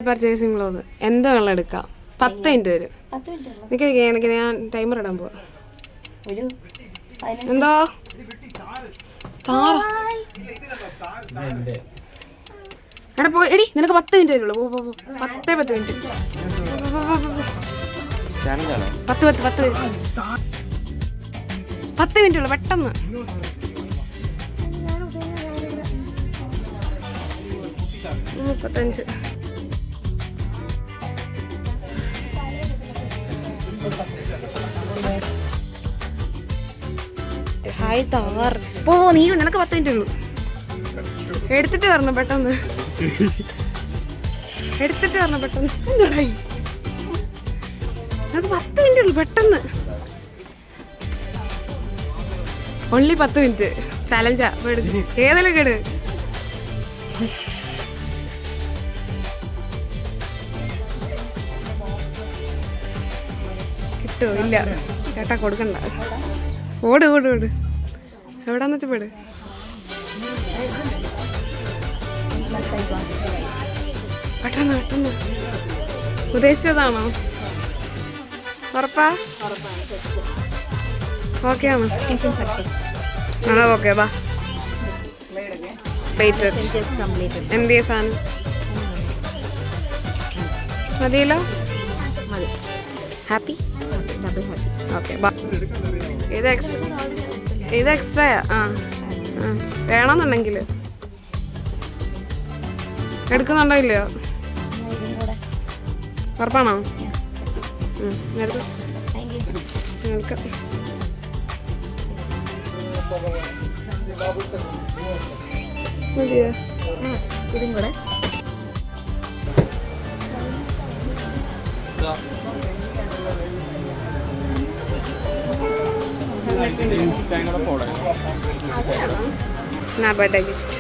Purchasing vlog എന്താ വെള്ളം എടുക്കാം 10 മിനിറ്റ് വരും. എനിക്ക് ഞാൻ ടൈമർ ഇടാൻ പോവാ. എന്തോ എടാ പോ എടി, നിനക്ക് 10 മിനിറ്റ് വരുള്ളൂ. 10 മിനിറ്റ് 10 മിനിറ്റ് ഉള്ളു പെട്ടെന്ന്. മുപ്പത്തഞ്ച് ഹായ് താർ പോ. നീ നിനക്ക് 10 മിനിറ്റ് ഉള്ളൂ. എടുത്തിട്ട് വരണം പെട്ടെന്ന്. എന്തായി നിനക്ക് 10 മിനിറ്റ് ഉള്ളൂ പെട്ടെന്ന്. ഓൺലി 10 മിനിറ്റ് ചാലഞ്ചാ. ഏതെല്ലാം കേട് കിട്ടുമോ? ഇല്ല ചേട്ടാ കൊടുക്കണ്ട. ഓട് എവിടാന്ന് വെച്ചാ പേട്. പെട്ടെന്ന് ഉദ്ദേശിച്ചതാണോ? ഉറപ്പാ? ഓക്കെ ആണോ? ആണോ? ഓക്കെ ബാ. എന്ത് സാധനം മതിയല്ലോ? ഹാപ്പി? ഓക്കെ ബാ. ഇത് എക്സ്ട്രായാ? വേണമെന്നുണ്ടെങ്കിൽ എടുക്കുന്നുണ്ടോ ഇല്ലയോ? ഉറപ്പാണോ? എടുത്തു. ഇതും കൂടെ ബർത്ത്ഡേ ഗിഫ്റ്റ്.